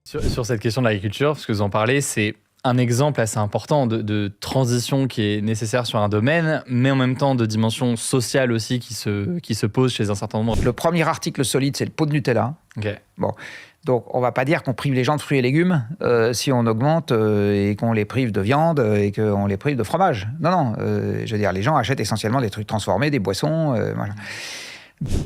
Sur cette question de l'agriculture, parce que vous en parlez, c'est un exemple assez important de transition qui est nécessaire sur un domaine, mais en même temps de dimension sociale aussi qui se pose chez un certain nombre. Le premier article solide, c'est le pot de Nutella. Okay. Bon. Donc, on ne va pas dire qu'on prive les gens de fruits et légumes si on augmente et qu'on les prive de viande et qu'on les prive de fromage. Non. Je veux dire, les gens achètent essentiellement des trucs transformés, des boissons, voilà.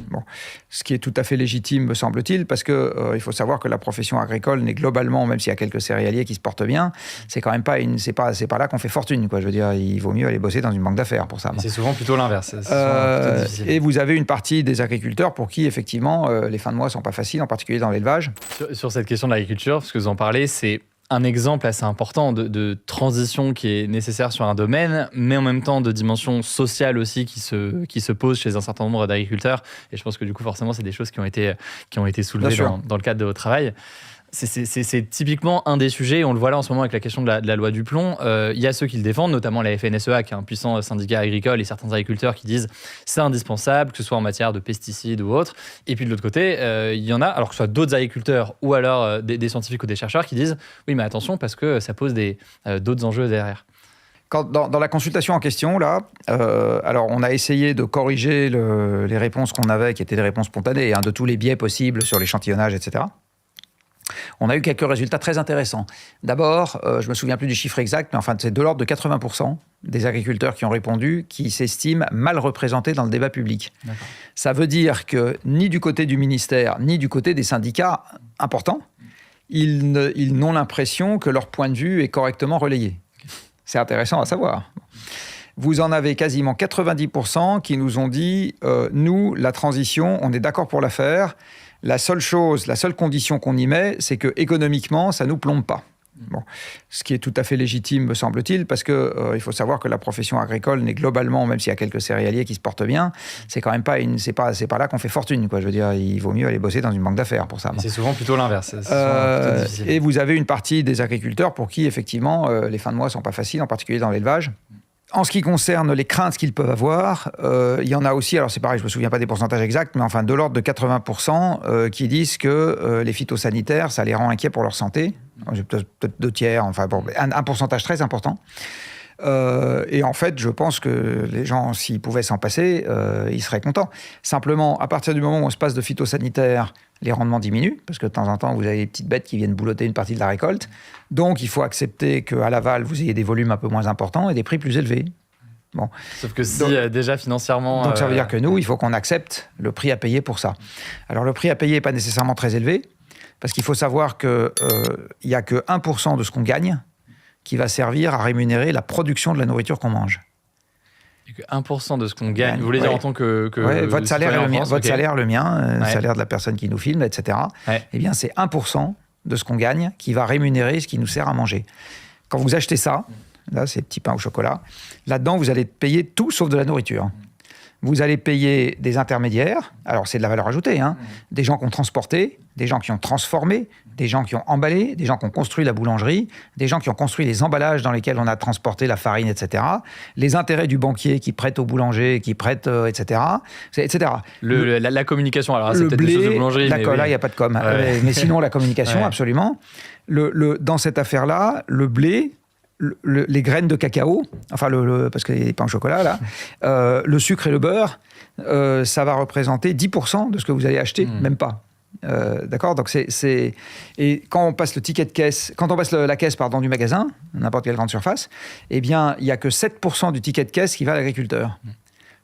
Bon, ce qui est tout à fait légitime, me semble-t-il, parce que il faut savoir que la profession agricole n'est globalement, même s'il y a quelques céréaliers qui se portent bien, c'est quand même pas c'est pas là qu'on fait fortune, quoi. Je veux dire, il vaut mieux aller bosser dans une banque d'affaires pour ça. C'est souvent plutôt l'inverse. Et vous avez une partie des agriculteurs pour qui, effectivement, les fins de mois sont pas faciles, en particulier dans l'élevage. Sur cette question de l'agriculture, parce que vous en parlez, c'est un exemple assez important de transition qui est nécessaire sur un domaine, mais en même temps de dimension sociale aussi qui se pose chez un certain nombre d'agriculteurs. Et je pense que du coup, forcément, c'est des choses qui ont été soulevées dans le cadre de votre travail. C'est typiquement un des sujets, on le voit là en ce moment avec la question de la loi du plomb. Il y a ceux qui le défendent, notamment la FNSEA, qui est un puissant syndicat agricole, et certains agriculteurs qui disent c'est indispensable, que ce soit en matière de pesticides ou autre. Et puis de l'autre côté, il y en a, alors que ce soit d'autres agriculteurs ou alors des scientifiques ou des chercheurs qui disent oui, mais attention, parce que ça pose d'autres enjeux derrière. Dans la consultation en question, là, alors on a essayé de corriger les réponses qu'on avait, qui étaient des réponses spontanées, de tous les biais possibles sur l'échantillonnage, etc. On a eu quelques résultats très intéressants. D'abord, je ne me souviens plus du chiffre exact, mais enfin, c'est de l'ordre de 80% des agriculteurs qui ont répondu qui s'estiment mal représentés dans le débat public. D'accord. Ça veut dire que ni du côté du ministère, ni du côté des syndicats importants, ils n'ont l'impression que leur point de vue est correctement relayé. C'est intéressant à savoir. Vous en avez quasiment 90% qui nous ont dit nous, la transition, on est d'accord pour la faire. La seule condition qu'on y met, c'est que économiquement, ça ne nous plombe pas. Bon. Ce qui est tout à fait légitime, me semble-t-il, parce que il faut savoir que la profession agricole n'est globalement, même s'il y a quelques céréaliers qui se portent bien, c'est quand même pas c'est pas là qu'on fait fortune, quoi. Je veux dire, il vaut mieux aller bosser dans une banque d'affaires pour ça. C'est souvent plutôt l'inverse. Et vous avez une partie des agriculteurs pour qui, effectivement, les fins de mois sont pas faciles, en particulier dans l'élevage. En ce qui concerne les craintes qu'ils peuvent avoir, il y en a aussi, alors c'est pareil, je ne me souviens pas des pourcentages exacts, mais enfin de l'ordre de 80% qui disent que les phytosanitaires, ça les rend inquiets pour leur santé. J'ai peut-être 2/3, enfin bon, un pourcentage très important. Et en fait, je pense que les gens, s'ils pouvaient s'en passer, ils seraient contents. Simplement, à partir du moment où on se passe de phytosanitaire, les rendements diminuent, parce que de temps en temps, vous avez des petites bêtes qui viennent boulotter une partie de la récolte. Donc, il faut accepter qu'à l'aval, vous ayez des volumes un peu moins importants et des prix plus élevés. Bon. Sauf que si déjà financièrement... Donc, ça veut dire que nous, il faut qu'on accepte le prix à payer pour ça. Alors, le prix à payer n'est pas nécessairement très élevé, parce qu'il faut savoir qu'il n'y a que 1% de ce qu'on gagne qui va servir à rémunérer la production de la nourriture qu'on mange. Et que 1% de ce qu'on gagne, vous voulez dire en tant que votre salaire, salaire, le mien, le salaire de la personne qui nous filme, etc. Ouais. Eh bien, c'est 1% de ce qu'on gagne qui va rémunérer ce qui nous sert à manger. Quand vous achetez ça, là, c'est petits pains au chocolat, là-dedans, vous allez payer tout sauf de la nourriture. Vous allez payer des intermédiaires, alors c'est de la valeur ajoutée, des gens qui ont transporté, des gens qui ont transformé, des gens qui ont emballé, des gens qui ont construit la boulangerie, des gens qui ont construit les emballages dans lesquels on a transporté la farine, etc. Les intérêts du banquier qui prête au boulanger, qui prête, etc. etc. La communication, alors c'est peut-être des choses de boulangerie. D'accord, là, il n'y a pas de com. Ouais. Mais sinon, la communication, absolument. Dans cette affaire-là, le blé... les graines de cacao, enfin parce qu'il y a des pains au chocolat là, le sucre et le beurre, ça va représenter 10% de ce que vous allez acheter, même pas. D'accord, donc et quand on passe le ticket de caisse, quand on passe la caisse du magasin, n'importe quelle grande surface, eh bien il y a que 7% du ticket de caisse qui va à l'agriculteur.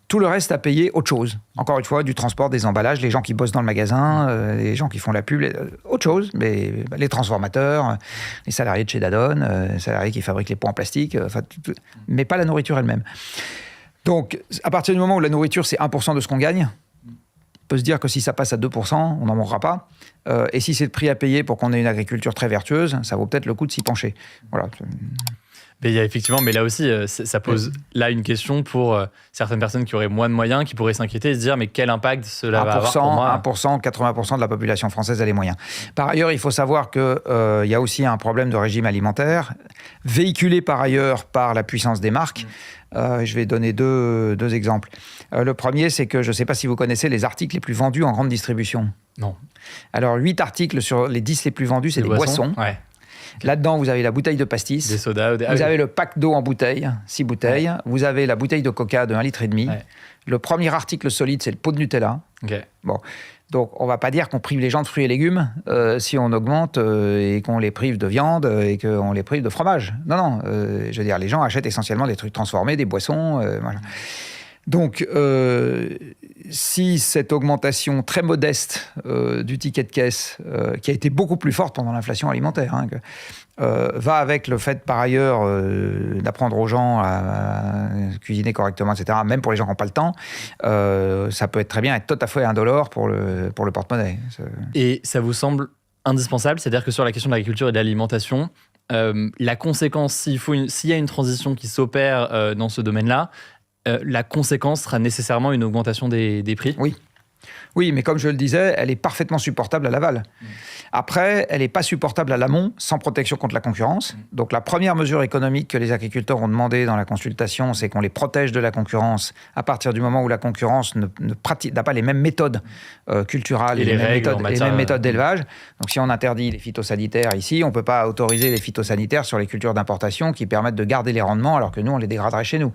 Tout le reste à payer autre chose. Encore une fois, du transport, des emballages, les gens qui bossent dans le magasin, les gens qui font la pub, autre chose, mais les transformateurs, les salariés de chez Danone, les salariés qui fabriquent les pots en plastique, mais pas la nourriture elle-même. Donc, à partir du moment où la nourriture, c'est 1% de ce qu'on gagne, on peut se dire que si ça passe à 2%, on n'en mourra pas. Et si c'est le prix à payer pour qu'on ait une agriculture très vertueuse, ça vaut peut-être le coup de s'y pencher. Voilà. Mais il y a effectivement, mais là aussi, ça pose là une question pour certaines personnes qui auraient moins de moyens, qui pourraient s'inquiéter et se dire mais quel impact cela va avoir pour moi. 1%, 80% de la population française a les moyens. Par ailleurs, il faut savoir qu'il y a aussi un problème de régime alimentaire, véhiculé par ailleurs par la puissance des marques. Je vais donner deux exemples. Le premier, c'est que je ne sais pas si vous connaissez les articles les plus vendus en grande distribution. Non. Alors, 8 articles sur les 10 les plus vendus, c'est des boissons. Ouais. Là-dedans, vous avez la bouteille de pastis. Des sodas. Vous avez le pack d'eau en bouteille, 6 bouteilles. Ouais. Vous avez la bouteille de coca de 1,5 litre. Ouais. Le premier article solide, c'est le pot de Nutella. Okay. Bon. Donc, on ne va pas dire qu'on prive les gens de fruits et légumes si on augmente et qu'on les prive de viande et qu'on les prive de fromage. Non. Je veux dire, les gens achètent essentiellement des trucs transformés, des boissons. Voilà. Donc, si cette augmentation très modeste du ticket de caisse, qui a été beaucoup plus forte pendant l'inflation alimentaire, va avec le fait, par ailleurs, d'apprendre aux gens à cuisiner correctement, etc., même pour les gens qui n'ont pas le temps, ça peut être très bien être tout à fait indolore pour le porte-monnaie. Et ça vous semble indispensable? C'est-à-dire que sur la question de l'agriculture et de l'alimentation, la conséquence, s'il y a une transition qui s'opère dans ce domaine-là, la conséquence sera nécessairement une augmentation des prix? Oui, mais comme je le disais, elle est parfaitement supportable à l'aval. Après, elle n'est pas supportable à l'amont, sans protection contre la concurrence. Donc la première mesure économique que les agriculteurs ont demandé dans la consultation, c'est qu'on les protège de la concurrence à partir du moment où la concurrence n'a pas les mêmes méthodes culturales et les mêmes méthodes d'élevage. Donc si on interdit les phytosanitaires ici, on ne peut pas autoriser les phytosanitaires sur les cultures d'importation qui permettent de garder les rendements alors que nous, on les dégraderait chez nous,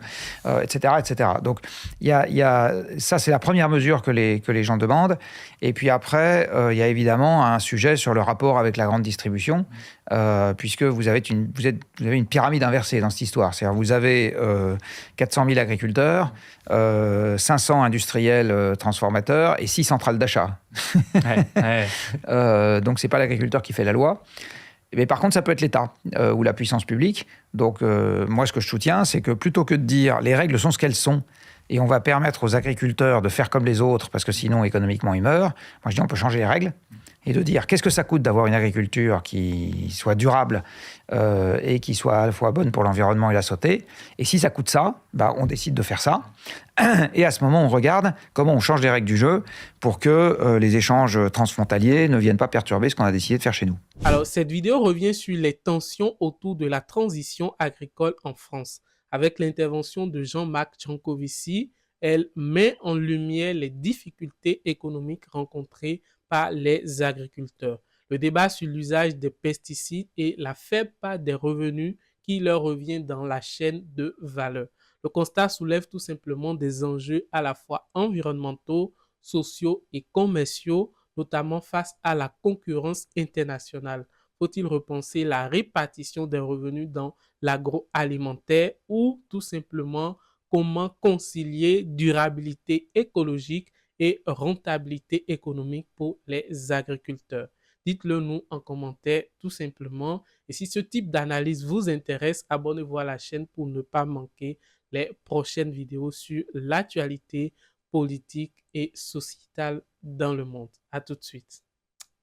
etc., etc. Donc ça, c'est la première mesure que les gens demandent. Et puis après, il y a évidemment un sujet sur le rapport avec la grande distribution, puisque vous avez une pyramide inversée dans cette histoire. C'est-à-dire vous avez 400 000 agriculteurs, 500 industriels transformateurs et 6 centrales d'achat. Donc, ce n'est pas l'agriculteur qui fait la loi. Mais par contre, ça peut être l'État ou la puissance publique. Donc, moi, ce que je soutiens, c'est que plutôt que de dire les règles sont ce qu'elles sont, et on va permettre aux agriculteurs de faire comme les autres, parce que sinon, économiquement, ils meurent. Moi, je dis, on peut changer les règles et de dire, qu'est-ce que ça coûte d'avoir une agriculture qui soit durable et qui soit à la fois bonne pour l'environnement et la santé. Et si ça coûte ça, on décide de faire ça. Et à ce moment, on regarde comment on change les règles du jeu pour que les échanges transfrontaliers ne viennent pas perturber ce qu'on a décidé de faire chez nous. Alors, cette vidéo revient sur les tensions autour de la transition agricole en France. Avec l'intervention de Jean-Marc Jancovici, elle met en lumière les difficultés économiques rencontrées par les agriculteurs. Le débat sur l'usage des pesticides et la faible part des revenus qui leur revient dans la chaîne de valeur. Le constat soulève tout simplement des enjeux à la fois environnementaux, sociaux et commerciaux, notamment face à la concurrence internationale. Faut-il repenser la répartition des revenus dans l'agroalimentaire ou tout simplement comment concilier durabilité écologique et rentabilité économique pour les agriculteurs? Dites-le nous en commentaire tout simplement. Et si ce type d'analyse vous intéresse, abonnez-vous à la chaîne pour ne pas manquer les prochaines vidéos sur l'actualité politique et sociétale dans le monde. À tout de suite.